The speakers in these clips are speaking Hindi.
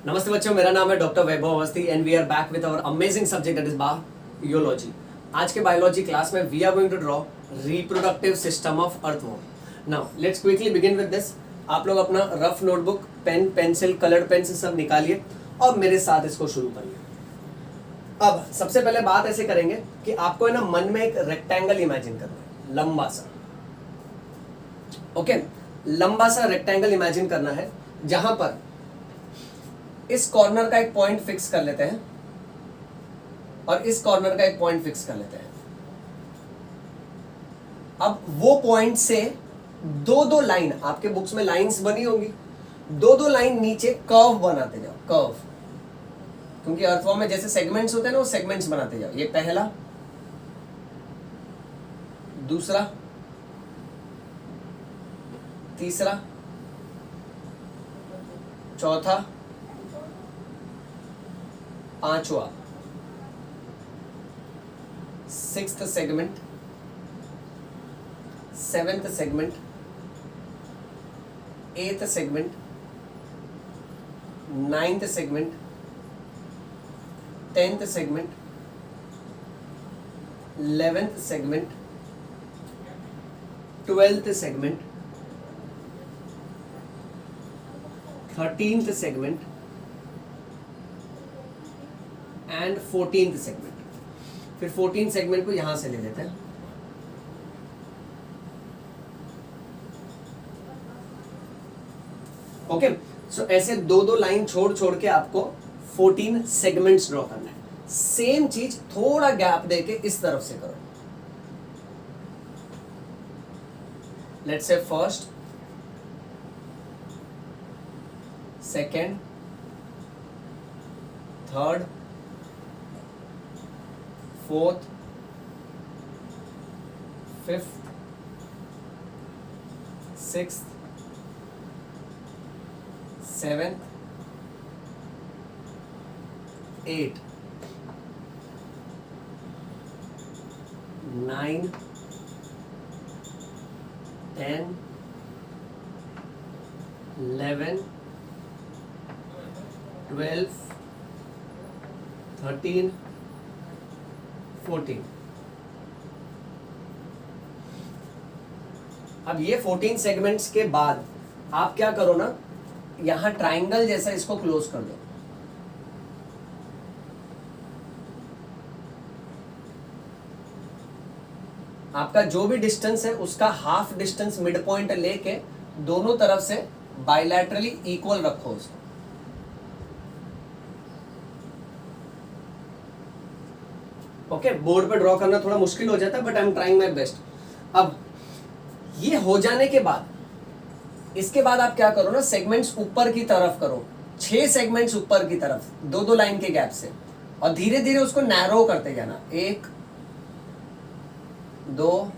नमस्ते बच्चों, मेरा नाम है doctor Vaibhav Awasthi and we are back with our amazing subject that is biology. आज के बायोलॉजी क्लास में we are going to draw reproductive system of earthworm. Now let's quickly begin with this. आप लोग अपना rough notebook, pen, pencil, coloured pen से सब निकालिए और मेरे साथ इसको शुरू करिए। अब सबसे पहले बात ऐसे करेंगे कि आपको है ना मन में एक रेक्टेंगल इमेजिन करना है, लंबा सा। ओके, लंबा सा रेक्टेंगल इमेजिन करना है जहां पर इस कॉर्नर का एक पॉइंट फिक्स कर लेते हैं और इस कॉर्नर का एक पॉइंट फिक्स कर लेते हैं। अब वो पॉइंट से दो दो लाइन, आपके बुक्स में लाइंस बनी होंगी, दो दो लाइन नीचे कर्व बनाते जाओ, कर्व। क्योंकि अर्थवर्म में जैसे सेगमेंट्स होते हैं ना, वो सेगमेंट्स बनाते जाओ। ये पहला, दूसरा, तीसरा, चौथा, पांचवा, सिक्स्थ सेगमेंट, सेवेंथ सेगमेंट, एथ segment, ninth segment, 10th segment, 11th segment, 12th segment, 13th segment and 14th segment. फिर 14th सेगमेंट को यहां से ले लेते हैं। ओके, सो ऐसे दो दो लाइन छोड़ छोड़ के आपको 14 सेगमेंट्स ड्रॉ करना है। सेम चीज थोड़ा गैप देके इस तरफ से करो। Let's say first, second, third, fourth, fifth, sixth, seventh, 8, 9, 10, 11, 12, 13, 14। अब ये 14 सेगमेंट्स के बाद आप क्या करो ना, यहां ट्राइंगल जैसा इसको क्लोज कर दो। आपका जो भी डिस्टेंस है उसका हाफ डिस्टेंस मिड पॉइंट लेके दोनों तरफ से बायलैटरली इक्वल रखो उसको। ओके, बोर्ड पे ड्रॉ करना थोड़ा मुश्किल हो जाता है but I am trying my best. अब ये हो जाने के बाद, इसके बाद आप क्या करो ना, सेगमेंट्स ऊपर की तरफ करो, 6 सेगमेंट्स ऊपर की तरफ, दो दो लाइन के गैप से, और धीरे धीरे उसको नैरो करते जाना। 1, 2,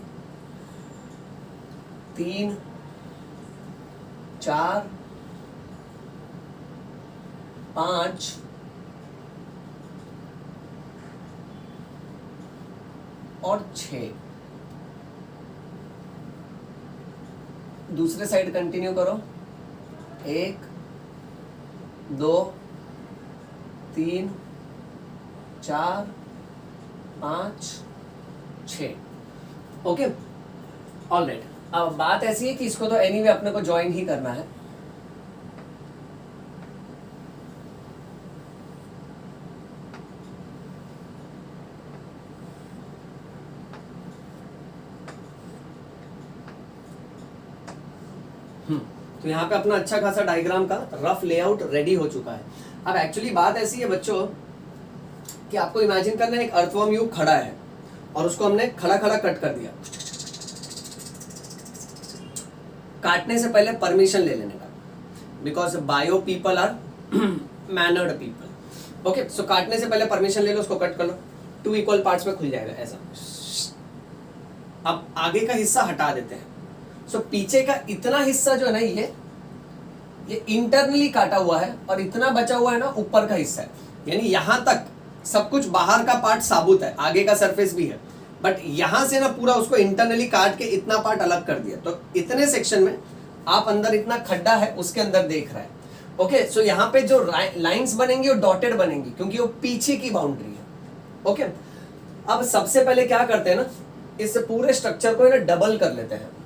3, 4, 5, और 6। दूसरे साइड कंटिन्यू करो। 1, 2, 3, 4, 5, 6। Okay, alright. अब बात ऐसी है कि इसको तो एनीवे अपने को ज्वाइन ही करना है। तो यहाँ पे अपना अच्छा खासा डायग्राम का रफ लेआउट रेडी हो चुका है। अब एक्चुअली बात ऐसी है बच्चों कि आपको इमेजिन करना है एक अर्थवर्म यूं खड़ा है और उसको हमने खड़ा खड़ा कट कर दिया। काटने से पहले परमिशन ले लेने का, because bio people are mannered people. Okay, so काटने से पहले परमिशन ले लो, उसको कट कर लो। 2 इक्वल पार्ट्स में खुल जाएगा ऐसा। अब आगे का हिस्सा हटा देते हैं। सो पीछे का इतना हिस्सा जो है ना, ये इंटरनली काटा हुआ है और इतना बचा हुआ है ना ऊपर का हिस्सा है। यानी यहां तक सब कुछ बाहर का पार्ट साबुत है, आगे का सरफेस भी है, बट यहां से ना पूरा उसको इंटरनली काट के इतना पार्ट अलग कर दिया। तो इतने सेक्शन में आप अंदर इतना खड्डा है उसके अंदर देख रहा है। ओके सो यहाँ पे जो लाइंस बनेंगी वो डॉटेड बनेंगी क्योंकि वो पीछे की बाउंड्री है। ओके अब सबसे पहले क्या करते हैं ना, इस पूरे स्ट्रक्चर को ना डबल कर लेते हैं।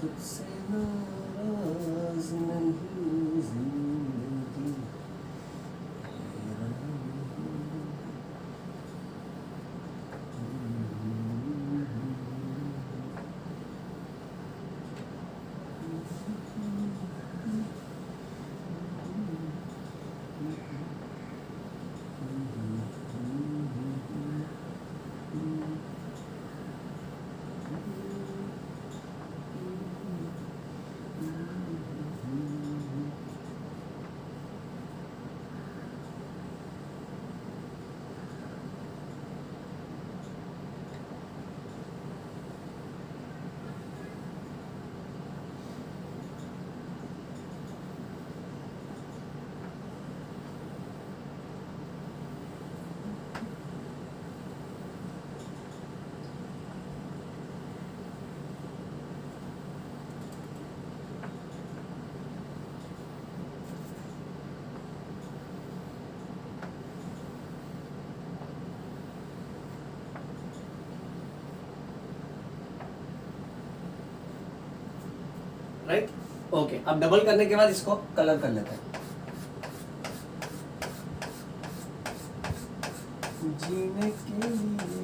तुझसे नाराज नहीं जिंदगी। राइट ओके अब डबल करने के बाद इसको कलर कर लेते हैं। जीने के लिए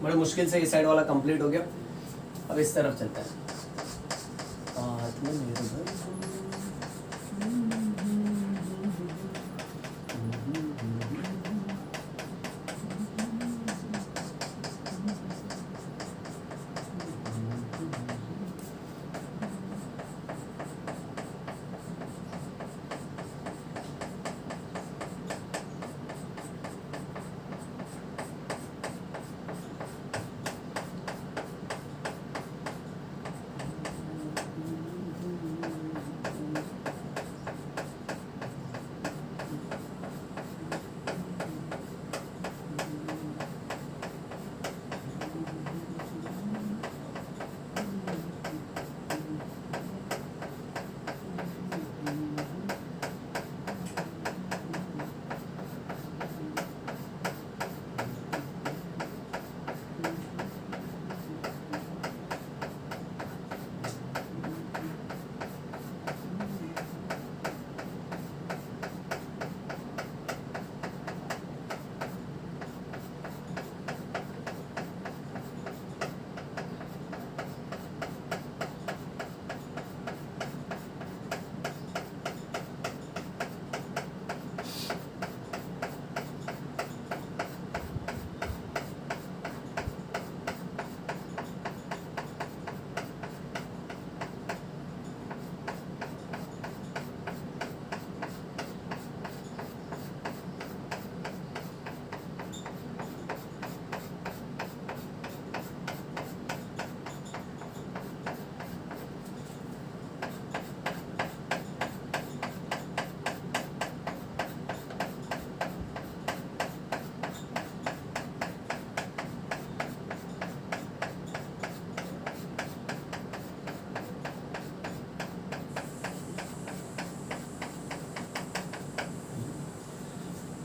बड़े मुश्किल से इस साइड वाला कंप्लीट हो गया। अब इस तरफ चलता है।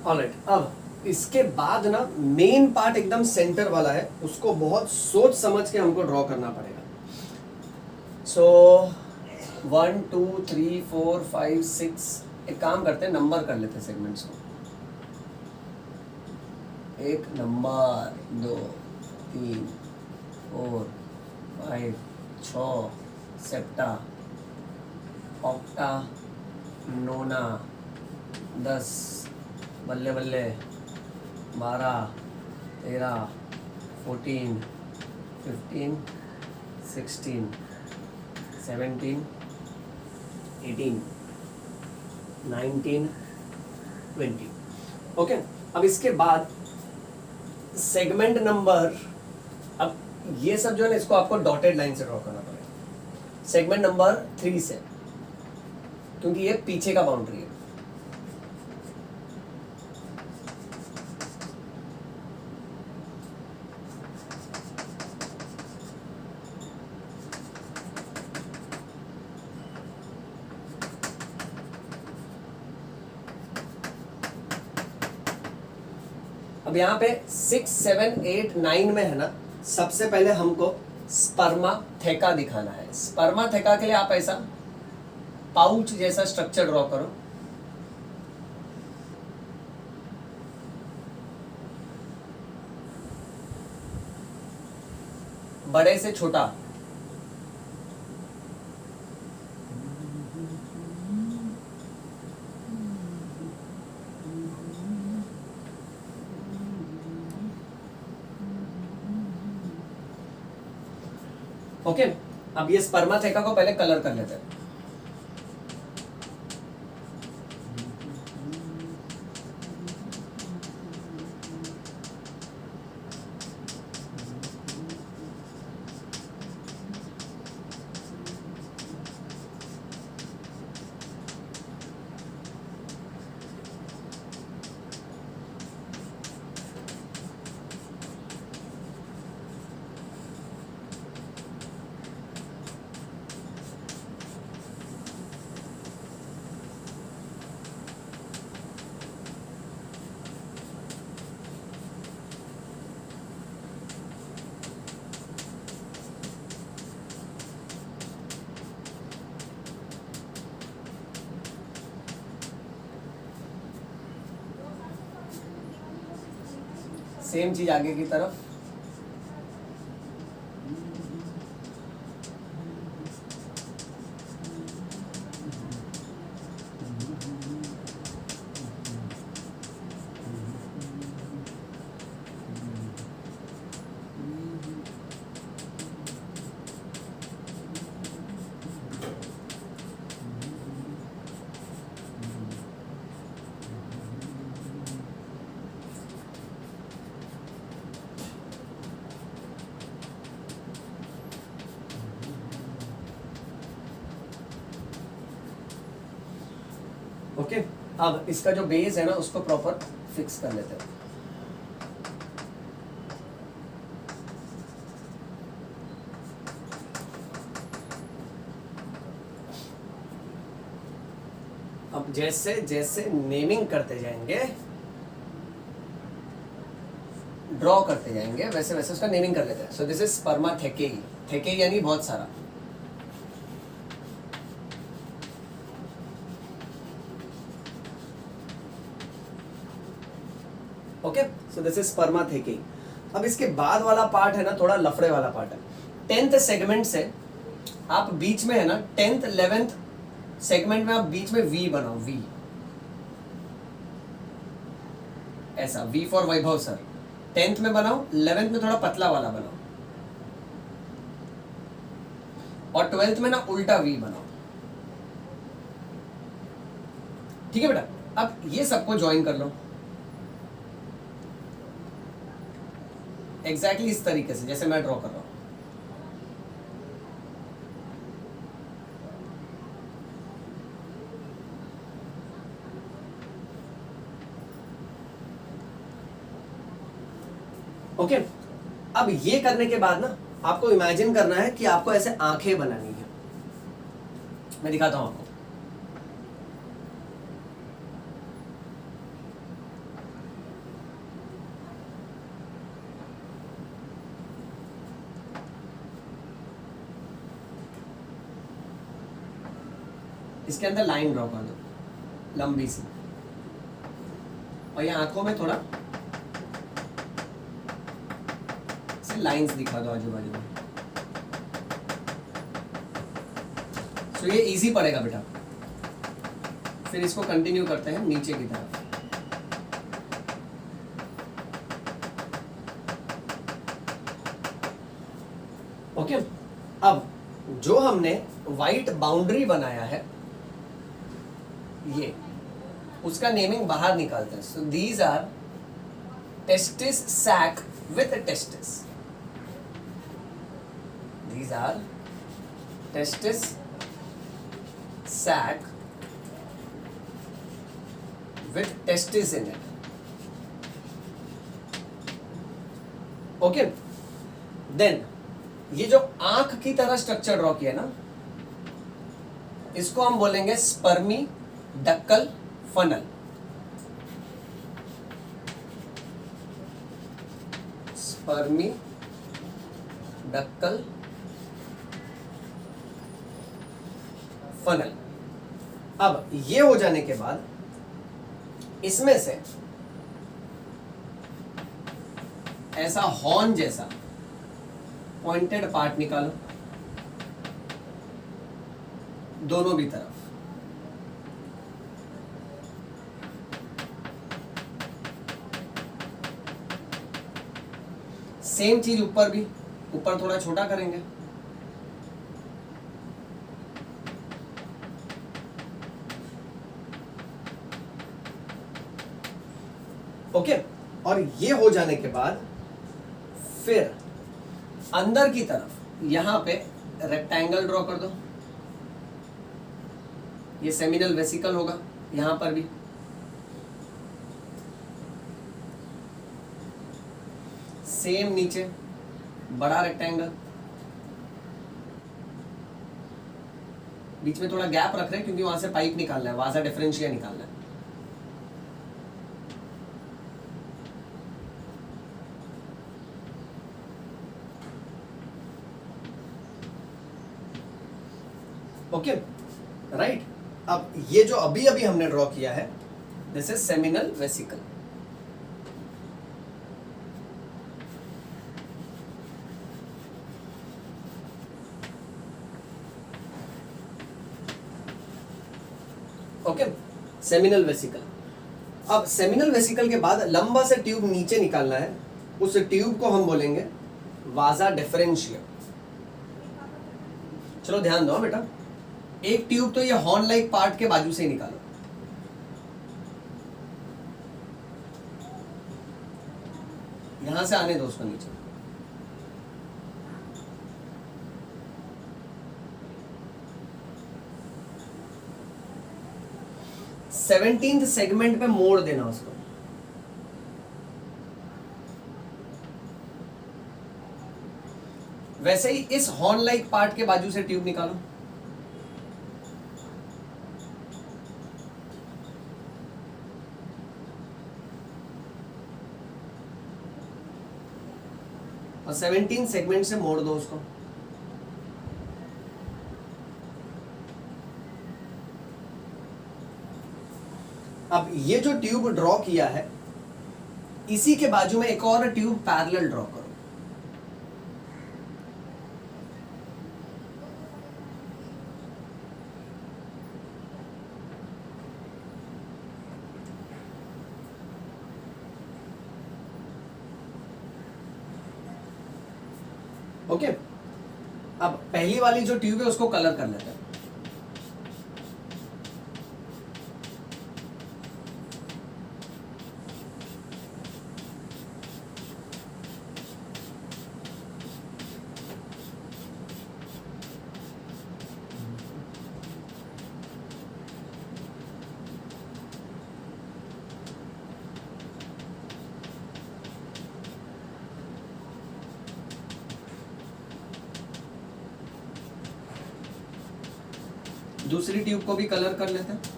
ऑलराइट, अब इसके बाद ना मेन पार्ट एकदम सेंटर वाला है, उसको बहुत सोच समझ के हमको ड्रॉ करना पड़ेगा. सो 1 2 3 4 5 6, एक काम करते हैं, नंबर कर लेते हैं सेगमेंट्स को. 1 नंबर, 2 3 4 5 6 सेप्टा, ऑक्टा, नोना, 10, बल्ले बल्ले, 12, 13, 14, 15, 16, 17, 18, 19, 20. ओके, अब इसके बाद सेगमेंट नंबर, अब ये सब जो है ना, इसको आपको डॉटेड लाइन से ड्रॉ करना पड़ेगा. सेगमेंट नंबर 3 से, क्योंकि ये पीछे का बाउंड्री है. अब यहाँ पे 6 7 8 9 में है ना, सबसे पहले हमको स्पर्माथेका दिखाना है. स्पर्माथेका के लिए आप ऐसा पाउच जैसा स्ट्रक्चर ड्रॉ करो. बड़े से छोटा, ओके. अब ये स्पर्माथेका को पहले कलर कर लेते हैं. सेम चीज आगे की तरफ. ओके, अब इसका जो बेस है ना, उसको प्रॉपर फिक्स कर लेते हैं. अब जैसे जैसे नेमिंग करते जाएंगे, ड्रॉ करते जाएंगे, वैसे वैसे उसका नेमिंग कर लेते हैं. सो दिस इज स्पर्माथेकेई. थेकेई यानी बहुत सारा. Okay, so this is spermathecae. अब इसके बाद वाला पार्ट है ना, थोड़ा लफड़े वाला पार्ट है. 10th सेगमेंट से आप बीच में है ना, 10th 11th सेगमेंट में आप बीच में वी बनाओ. वी ऐसा, we for Vaibhav sir. 10th में बनाओ, 11th में थोड़ा पतला वाला बनाओ, और 12th में ना उल्टा वी बनाओ. ठीक है बेटा. अब ये सबको ज्वाइन कर लो एग्जैक्टली इस तरीके से जैसे मैं ड्रॉ कर रहा हूं. ओके, अब ये करने के बाद ना आपको इमेजिन करना है कि आपको ऐसे आंखें बनानी है. मैं दिखाता हूं आपको. इसके अंदर लाइन ड्रॉ कर दो लंबी सी, और ये आंखों में थोड़ा से लाइंस दिखा दो आजू बाजू में। तो ये इजी पड़ेगा बेटा। फिर इसको कंटिन्यू करते हैं नीचे की तरफ। ओके, अब जो हमने वाइट बाउंड्री बनाया है ये, उसका नेमिंग बाहर निकालते हैं। So these are testis sac with testis, these are testis sac with testis in it. Okay, then ये जो आंख की तरह स्ट्रक्चर ड्रॉ किया ना, इसको हम बोलेंगे स्पर्मी डक्कल फनल। स्पर्मी डक्कल फनल। अब ये हो जाने के बाद इसमें से ऐसा हॉर्न जैसा पॉइंटेड पार्ट निकालो दोनों भी तरफ। सेम चीज ऊपर भी, ऊपर थोड़ा छोटा करेंगे। ओके, और ये हो जाने के बाद फिर अंदर की तरफ यहां पे रेक्टेंगल ड्रॉ कर दो। ये सेमिनल वेसिकल होगा यहां पर भी। सेम नीचे बड़ा रेक्टेंगल, बीच में थोड़ा गैप रख रहे हैं क्योंकि वहां से पाइप निकालना है, वाजा डिफरेंशिया निकालना है। ओके राइट, अब ये जो अभी अभी हमने ड्रॉ किया है, this is seminal vesicle. Okay, seminal vesicle. अब सेमिनल वेसिकल के बाद लंबा से ट्यूब नीचे निकालना है, उस ट्यूब को हम बोलेंगे वाजा डिफरेंशिया। चलो ध्यान दो बेटा, एक ट्यूब तो ये हॉर्न लाइक पार्ट के बाजू से ही निकालो, यहां से आने दो उसको नीचे। सेवनटीन्थ सेगमेंट पे मोड़ देना उसको। वैसे ही इस हॉर्न लाइक पार्ट के बाजू से ट्यूब निकालो। और 17 सेगमेंट से मोड़ दो उसको। अब ये जो ट्यूब ड्रॉ किया है, इसी के बाजू में एक और ट्यूब पैरेलल ड्रॉ करो। ओके, अब पहली वाली जो ट्यूब है उसको कलर कर लेते हैं। दूसरी ट्यूब को भी कलर कर लेते हैं।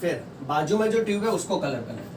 फिर बाजू में जो ट्यूब है उसको कलर कर लेते हैं।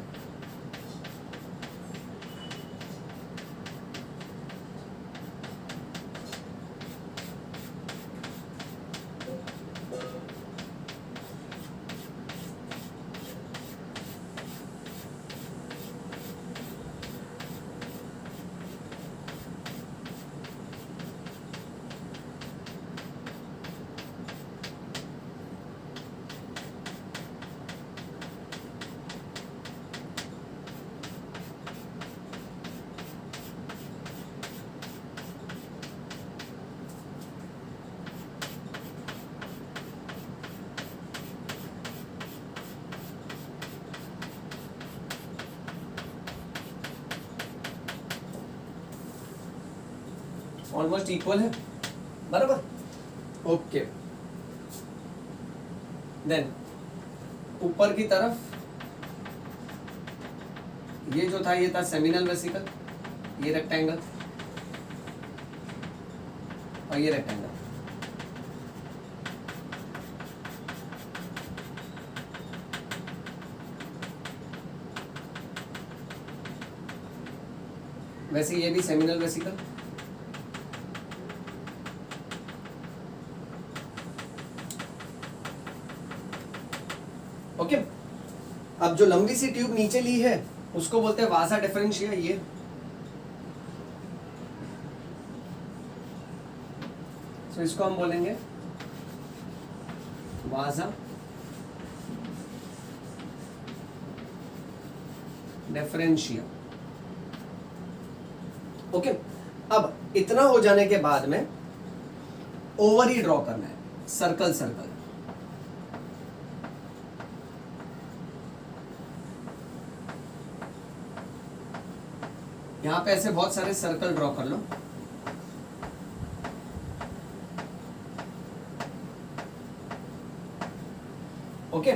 ऑलमोस्ट इक्वल है, बराबर। ओके, देन ऊपर की तरफ ये जो था ये था सेमिनल वेसिकल, ये रेक्टेंगल और ये रेक्टेंगल। वैसे ये भी सेमिनल वेसिकल, ओके। अब जो लंबी सी ट्यूब नीचे ली है उसको बोलते हैं वासा डिफरेंशिया। ये तो इसको हम बोलेंगे वासा डिफरेंशिया, ओके। अब इतना हो जाने के बाद में ओवरी ड्रॉ करना है, सर्कल सर्कल। यहां पे ऐसे बहुत सारे सर्कल ड्रॉ कर लो, ओके।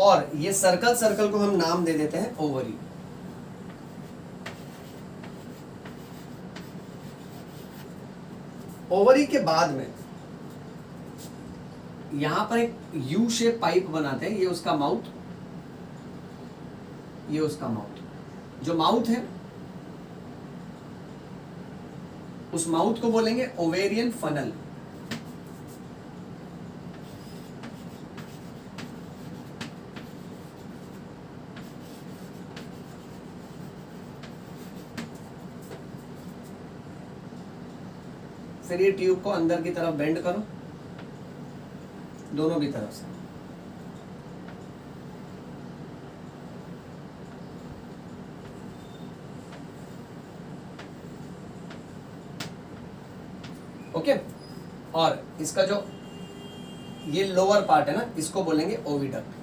और ये सर्कल सर्कल को हम नाम दे देते हैं ओवरी। ओवरी के बाद में यहां पर एक यू शेप पाइप बनाते हैं, ये उसका माउथ, ये उसका माउथ। जो माउथ है उस माउथ को बोलेंगे ओवेरियन फनल। फिर ये ट्यूब को अंदर की तरफ बेंड करो, दोनों की तरफ से। ओके, और इसका जो ये लोअर पार्ट है ना, इसको बोलेंगे ओविडक्ट।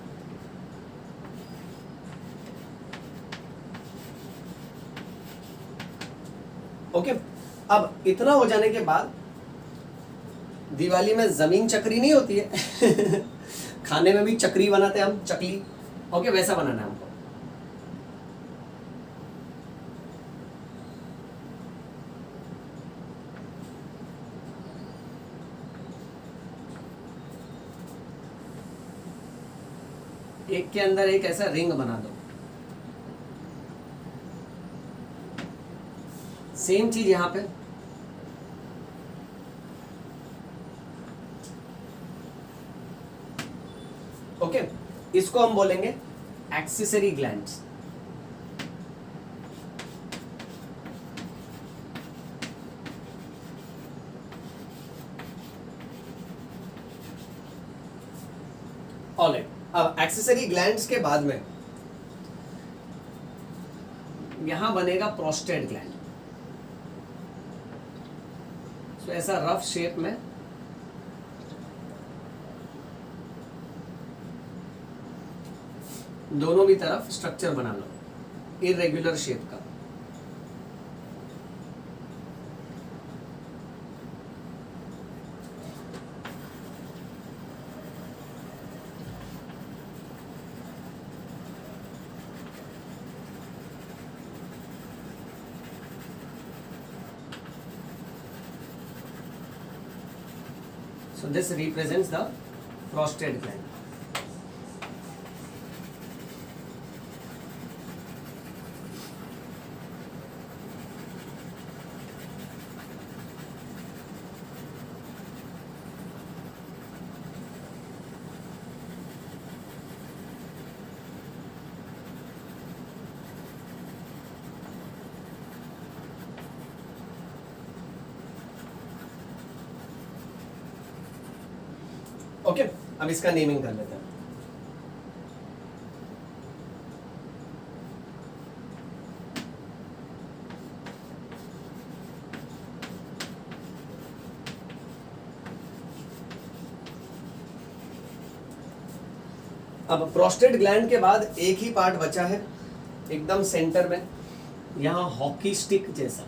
ओके, अब इतना हो जाने के बाद दिवाली में जमीन चक्री नहीं होती है खाने में भी चक्री बनाते हैं हम, चकली, ओके, वैसा बनाना है हमको। एक के अंदर एक ऐसा रिंग बना दो। सेम चीज यहां पे, ओके। इसको हम बोलेंगे एक्सेसरी ग्लैंड्स। ऑलराइट, अब एक्सेसरी ग्लैंड्स के बाद में यहां बनेगा प्रोस्टेट ग्लैंड। तो ऐसा रफ शेप में दोनों भी तरफ स्ट्रक्चर बना लो, इरेगुलर शेप का। So this represents the prostate gland. अब इसका नेमिंग कर लेते हैं। अब प्रोस्टेट ग्लैंड के बाद एक ही पार्ट बचा है एकदम सेंटर में, यहां हॉकी स्टिक जैसा।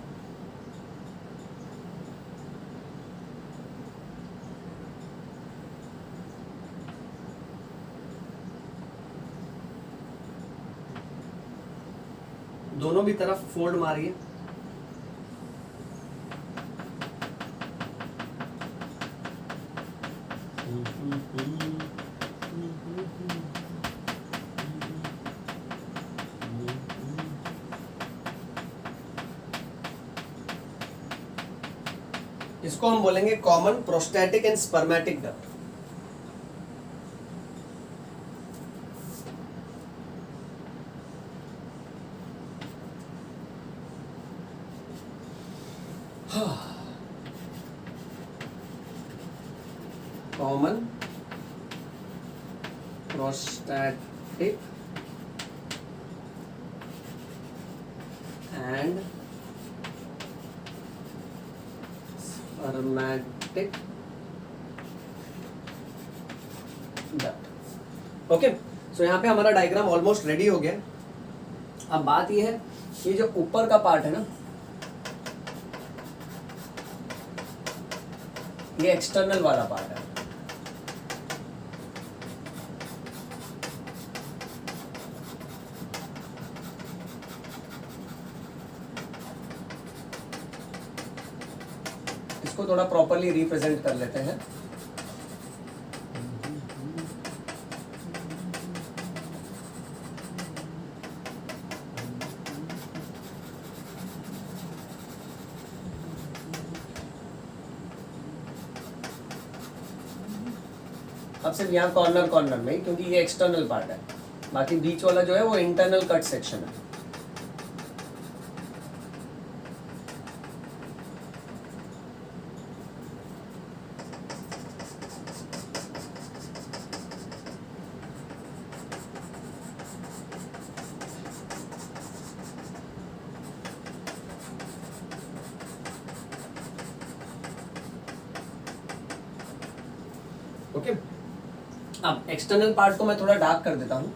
दोनों भी तरफ फोल्ड मारिए। इसको हम बोलेंगे common prostatic and spermatic duct. Common prostatic and spermatic duct. Okay, so यहाँ पे हमारा डायग्राम ऑलमोस्ट रेडी हो गया। अब बात ये है, ये जो ऊपर का पार्ट है ना, ये एक्सटर्नल वाला पार्ट है। इसको थोड़ा प्रॉपर्ली रिप्रेजेंट कर लेते हैं। अब सिर्फ यहाँ कॉर्नर कॉर्नर में, क्योंकि ये एक्सटर्नल पार्ट है, बाकी बीच वाला जो है वो इंटरनल कट सेक्शन है। ओके, अब एक्सटर्नल पार्ट को मैं थोड़ा डार्क कर देता हूं।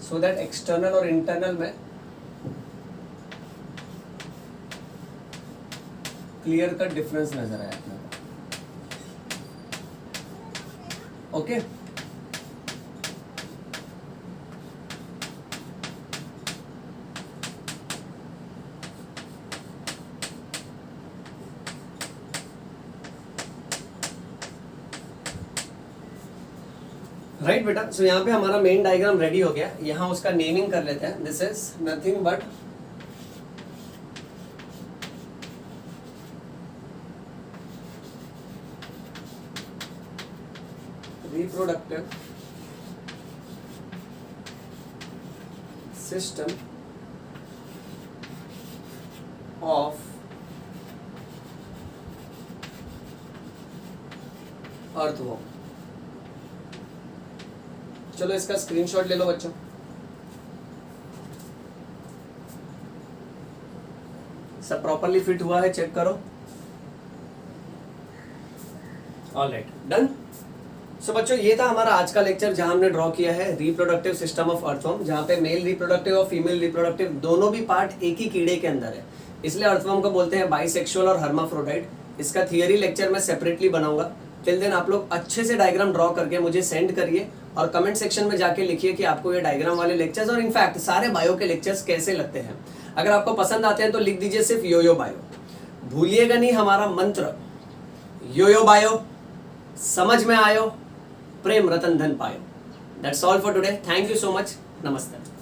सो दैट एक्सटर्नल और इंटरनल में क्लियर कट डिफरेंस नजर आया अपने को। ओके, राइट बेटा। सो यहाँ पे हमारा मेन डायग्राम रेडी हो गया। यहाँ उसका नेमिंग कर लेते हैं। This is nothing but reproductive system of earthworm। चलो इसका स्क्रीनशॉट ले लो बच्चों। सब प्रॉपरली फिट हुआ है, चेक करो। Alright, done. सो बच्चों, ये था हमारा आज का लेक्चर, जहां हमने ड्रॉ किया है रिप्रोडक्टिव सिस्टम ऑफ अर्थवर्म, जहां पे मेल रिप्रोडक्टिव और फीमेल रिप्रोडक्टिव दोनों भी पार्ट एक ही कीड़े के अंदर है। इसलिए अर्थवर्म को बोलते हैं बाइसेक्सुअल और हर्माफ्रोडाइट। इसका थियरी लेक्चर मैं सेपरेटली बनाऊंगा। टिल देन आप लोग अच्छे से डायग्राम ड्रॉ करके मुझे सेंड करिए और कमेंट सेक्शन में जाके लिखिए कि आपको ये डायग्राम वाले लेक्चर्स और इनफैक्ट सारे बायो के लेक्चर्स कैसे लगते हैं। अगर आपको पसंद आते हैं तो लिख दीजिए सिर्फ योयो बायो। भूलिएगा नहीं हमारा मंत्र, योयो बायो। समझ में आयो, प्रेम रतन धन पायो। That's all for today. Thank you so much. नमस्ते।